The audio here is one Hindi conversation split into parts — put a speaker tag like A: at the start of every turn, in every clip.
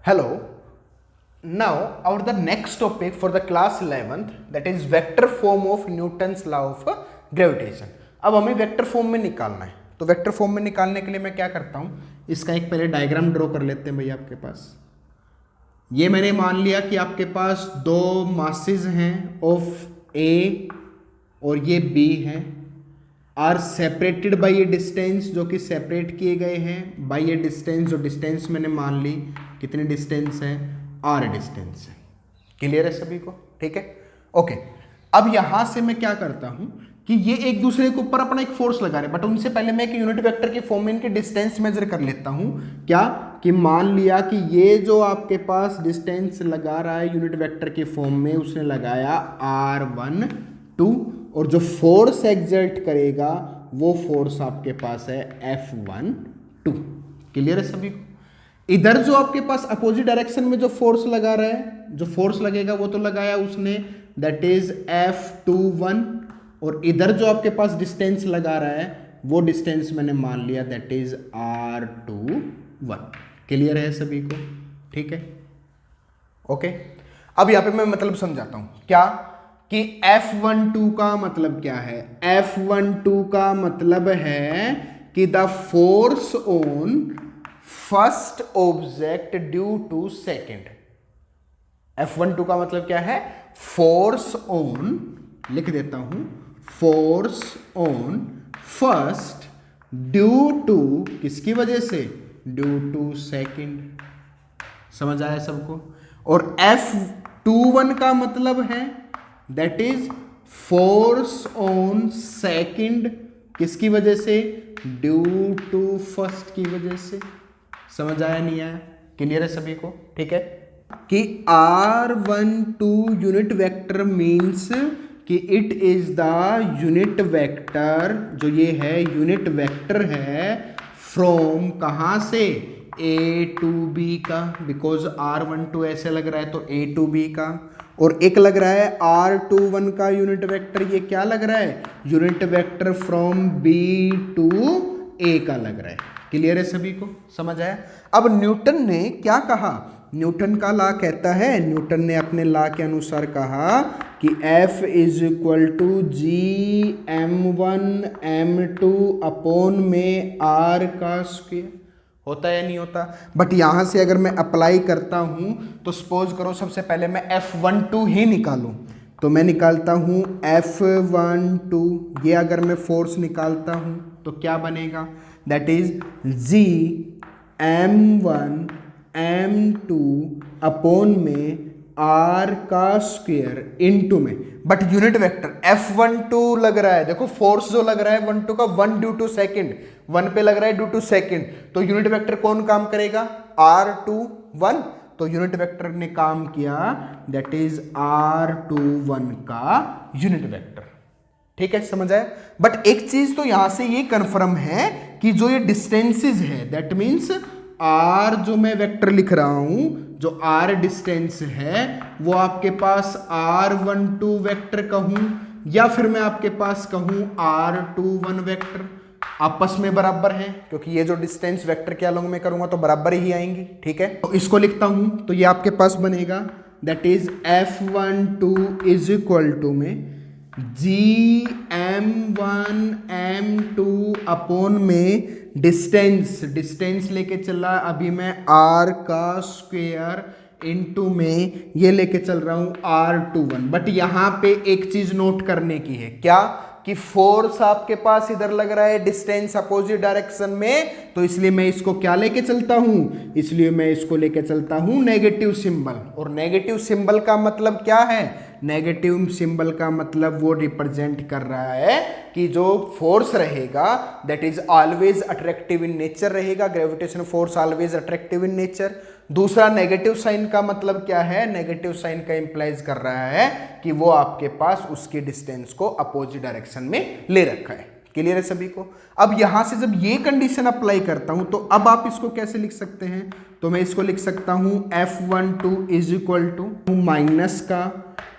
A: Hello. Now, the next topic for the class 11th, that is vector form of Newton's law of gravitation. अब हमें वेक्टर फॉर्म में निकालना है, तो वेक्टर फॉर्म में निकालने के लिए मैं क्या करता हूँ, इसका एक पहले डायग्राम ड्रॉ कर लेते हैं भैया आपके पास। ये मैंने मान लिया कि आपके पास दो मासेस हैं ऑफ ए और ये बी है, are separated by a distance, जो कि सेपरेट किए गए हैं बाई ए डिस्टेंस, जो डिस्टेंस मैंने मान ली कितनी डिस्टेंस है, आर डिस्टेंस है। क्लियर है सभी को? ठीक है, ओके। अब यहां से मैं क्या करता हूं कि ये एक दूसरे के ऊपर अपना एक फोर्स लगा रहे हैं, बट उनसे पहले मैं एक यूनिट वेक्टर के फॉर्म में इनके डिस्टेंस मेजर कर लेता हूं। क्या कि मान लिया कि ये जो आपके पास डिस्टेंस लगा रहा है यूनिट वेक्टर के फॉर्म में, उसने लगाया r1 2, और जो फोर्स एग्जर्ट करेगा वो फोर्स आपके पास है F1 2। क्लियर है सभी को? इधर जो आपके पास अपोजिट डायरेक्शन में जो फोर्स लगा रहा है, जो फोर्स लगेगा वो तो लगाया उसने, दैट इज F21, और इधर जो आपके पास डिस्टेंस लगा रहा है वो डिस्टेंस मैंने मान लिया दैट इज R21। क्लियर है सभी को? ठीक है, ओके। अब यहां पे मैं मतलब समझाता हूं क्या कि F12 का मतलब क्या है। F12 का मतलब है कि the force on first object due to second. F12 का मतलब क्या है? फोर्स ऑन, लिख देता हूं, force on first due to, किसकी वजह से? Due to second. समझ आया सबको? और F21 का मतलब है that is force on second, किसकी वजह से? ड्यू टू फर्स्ट की वजह से। समझ आया नहीं आया? क्लियर है सभी को? ठीक है कि R12 यूनिट वेक्टर मीन्स कि it is the unit vector, जो ये है यूनिट वेक्टर है फ्रॉम कहां से? A to B का, बिकॉज R12 ऐसे लग रहा है तो A to B का, और एक लग रहा है R21 का यूनिट वेक्टर, ये क्या लग रहा है? Unit vector from B to A का लग रहा है। क्लियर है सभी को? समझ आया? अब न्यूटन ने क्या कहा? न्यूटन का लॉ कहता है, न्यूटन ने अपने लॉ के अनुसार कहा कि F is equal to G_m1 m2 upon में R का स्क्वायर। होता है या नहीं होता? बट यहां से अगर मैं अप्लाई करता हूं तो सपोज करो सबसे पहले मैं F12 ही निकालूं, तो मैं निकालता हूं F12, ये अगर मैं फोर्स निकालता हूं तो क्या बनेगा? That is G_m1 m2 upon में R का स्क्वायर इनटू में, बट यूनिट वेक्टर F12 लग रहा है, देखो फोर्स जो लग रहा है 12 का 1 ड्यू टू सेकेंड, 1 पे लग रहा है ड्यू टू सेकेंड, तो यूनिट वेक्टर कौन काम करेगा? R21। तो यूनिट वेक्टर ने काम किया दैट इज R21 का यूनिट वेक्टर। ठीक है, समझ आया? बट एक चीज तो यहां से ये कंफर्म है कि जो ये डिस्टेंसेस है, दैट मीन्स R जो मैं वेक्टर लिख रहा हूं, जो R डिस्टेंस है वो आपके पास R12 वेक्टर कहूं, या फिर मैं आपके पास कहूं R21 वेक्टर, आपस में बराबर हैं, क्योंकि ये जो डिस्टेंस वेक्टर के अलोंग में करूंगा तो बराबर ही आएंगी। ठीक है, तो इसको लिखता हूं तो ये आपके पास बनेगा that is F12 is equal to में G_m1 m2 अपॉन में डिस्टेंस लेके चला अभी मैं R का स्क्वायर इनटू में ये लेके चल रहा हूं R21। बट यहां पे एक चीज नोट करने की है, क्या कि फोर्स आपके पास इधर लग रहा है डिस्टेंस अपोजिट डायरेक्शन में, तो इसलिए मैं इसको क्या लेके चलता हूं? इसलिए मैं इसको लेके चलता हूं नेगेटिव सिंबल। और नेगेटिव सिंबल का मतलब क्या है? नेगेटिव सिंबल का मतलब वो रिप्रेजेंट कर रहा है कि जो फोर्स रहेगा that is always attractive in nature रहेगा, gravitation force always attractive in nature. दूसरा नेगेटिव साइन का मतलब क्या है? नेगेटिव साइन का इंप्लाइज कर रहा है कि वो आपके पास उसकी डिस्टेंस को अपोजिट डायरेक्शन में ले रखा है। क्लियर है सभी को? अब यहां से जब ये कंडीशन अप्लाई करता हूं तो अब आप इसको कैसे लिख सकते हैं? तो मैं इसको लिख सकता हूं F12 is equal to minus का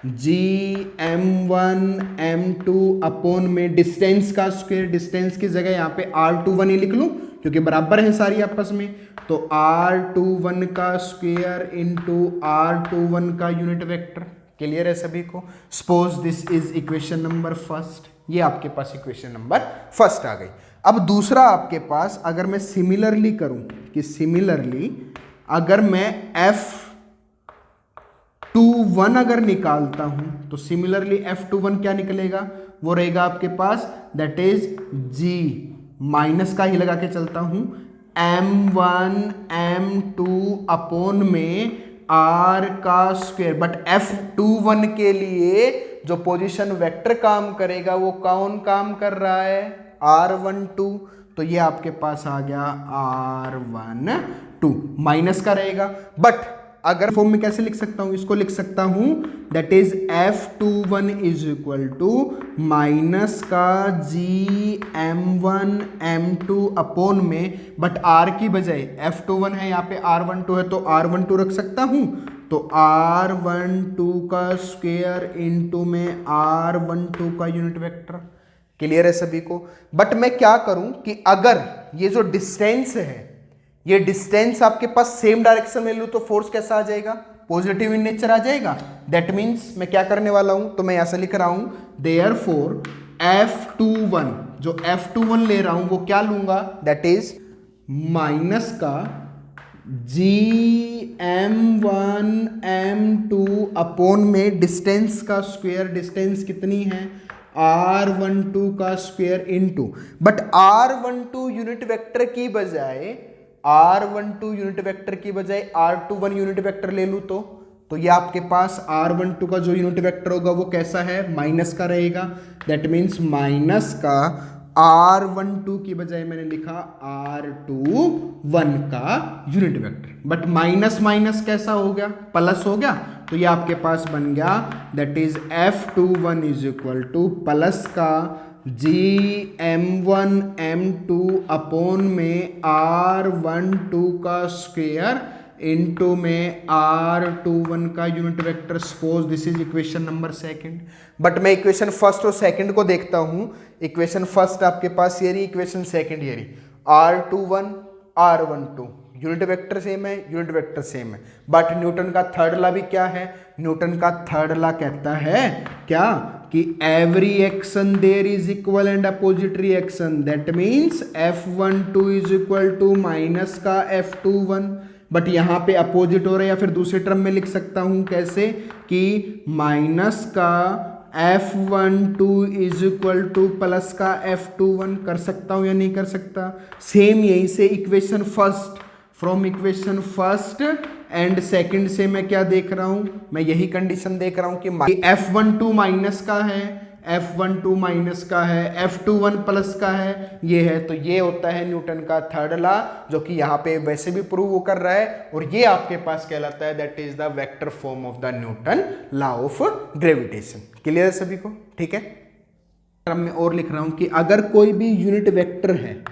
A: G_m1 m2 अपॉन में डिस्टेंस का स्क्वायर, डिस्टेंस की जगह यहाँ पे R21 ही लिख लूं क्योंकि बराबर है सारी आपस में। तो R21 का स्क्वायर इंटू R21 का यूनिट वेक्टर। क्लियर है सभी को? Suppose this is equation number first, ये आपके पास इक्वेशन नंबर फर्स्ट आ गई। अब दूसरा आपके पास अगर मैं सिमिलरली करूं कि सिमिलरली अगर मैं F21 अगर निकालता हूं तो सिमिलरली F21 क्या निकलेगा? वो रहेगा आपके पास दैट इज G माइनस का ही लगा के चलता हूं M1 M2 अपॉन में R का स्क्वायर। बट F21 के लिए जो पोजीशन वेक्टर काम करेगा वो कौन काम कर रहा है? R12। तो ये आपके पास आ गया R12 माइनस का रहेगा। बट अगर फॉर्म में कैसे लिख सकता हूं? इसको लिख सकता हूं that is F21 is equal to minus का GM1 M2 अपॉन में, बट R की बजाय F21 है यहाँ पे R12 है तो R12 रख सकता हूं। तो R12 का स्क्वायर इंटू में R12 का यूनिट वेक्टर। क्लियर है सभी को? बट मैं क्या करूं कि अगर ये जो डिस्टेंस है, ये डिस्टेंस आपके पास सेम डायरेक्शन में लूं तो फोर्स कैसा आ जाएगा? पॉजिटिव इन नेचर आ जाएगा। दैट मीन्स मैं क्या करने वाला हूं, तो मैं ऐसा लिख रहा हूं देयरफॉर F21, जो F21 ले रहा हूं वो क्या लूंगा? दैट इज माइनस का GM1 M2 अपॉन में डिस्टेंस का स्क्वायर। डिस्टेंस कितनी है? R12 का square into, but R12 unit vector की बजाय R21 यूनिट वेक्टर ले लूं तो ये आपके पास R12 का जो यूनिट वेक्टर होगा वो कैसा है? माइनस का रहेगा। दैट मीन्स माइनस का R12 की बजाय मैंने लिखा R21 का unit vector. But minus minus कैसा हो गया? प्लस हो गया। तो ये आपके पास बन गया that is F21 is equal two plus का GM1 M2 अपॉन में R12 का स्क्वायर इनटू में R21 का unit vector. Suppose this is equation number second. But मैं इक्वेशन फर्स्ट और सेकंड को देखता हूं। इक्वेशन फर्स्ट आपके पास ये रही, इक्वेशन सेकंड ये रही। R21 R12 unit vector same है, यूनिट वेक्टर सेम है। बट न्यूटन का थर्ड लॉ भी क्या है? न्यूटन का थर्ड लॉ कहता है क्या कि every action there is equal and opposite reaction. That means F12 is equal to minus का F21। बट यहां पे अपोजिट हो रहा है, या फिर दूसरे टर्म में लिख सकता हूं कैसे कि माइनस का F12 is equal two plus का F21। कर सकता हूं या नहीं कर सकता? सेम यहीं से equation first, from equation first and second से मैं क्या देख रहा हूं? मैं यही कंडीशन देख रहा हूं कि F12 माइनस का है, F12 माइनस का है, F21 प्लस का है, ये है। तो ये होता है न्यूटन का थर्ड लॉ, जो कि यहाँ पे वैसे भी प्रूव कर रहा है। और ये आपके पास कहलाता है that is the vector form of the Newton law of gravitation. Clear है सभी को? ठीक है। मैं और लिख रहा हूं कि अगर कोई भी यूनिट वेक्टर है,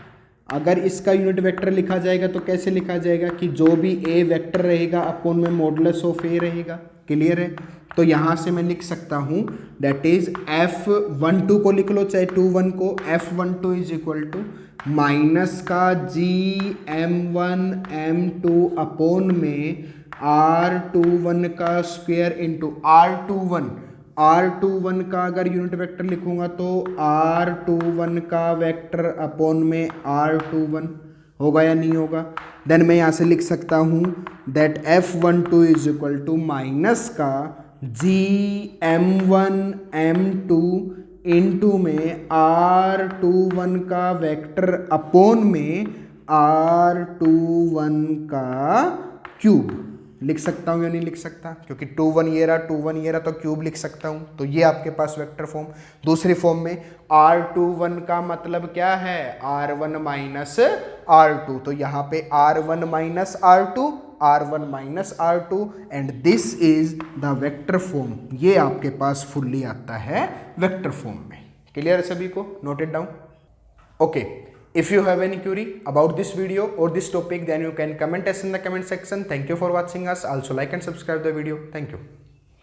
A: अगर इसका यूनिट वेक्टर लिखा जाएगा तो कैसे लिखा जाएगा कि जो भी ए वेक्टर रहेगा अपॉन में मॉडुलस ऑफ ए रहेगा। क्लियर है? तो यहां से मैं लिख सकता हूं दैट इज F12 को लिख लो चाहे 21 को। F12 is equal to minus का GM1 M2 अपॉन में R21 का स्क्वायर इंटू R21 का अगर यूनिट वेक्टर लिखूंगा तो R21 का वेक्टर अपॉन में R21 होगा या नहीं होगा? देन मैं यहां से लिख सकता हूं that F12 is equal to minus का GM1 M2 इंटू में R21 का वेक्टर अपॉन में R21 का क्यूब। लिख सकता हूं या नहीं लिख सकता? क्योंकि 21 ये रहा, 21 ये रहा, तो क्यूब लिख सकता हूं। तो ये आपके पास वेक्टर फॉर्म। दूसरी फॉर्म में R21 का मतलब क्या है? R1 minus R2। तो यहां पे R1 minus R2, R1 minus R2 and this is the vector form. ये आपके पास फुल्ली आता है वेक्टर फॉर्म में। क्लियर है सभी को? Noted down? Okay. If you have any query about this video or this topic, then you can comment us in the comment section. Thank you for watching us. Also like and subscribe the video. Thank you.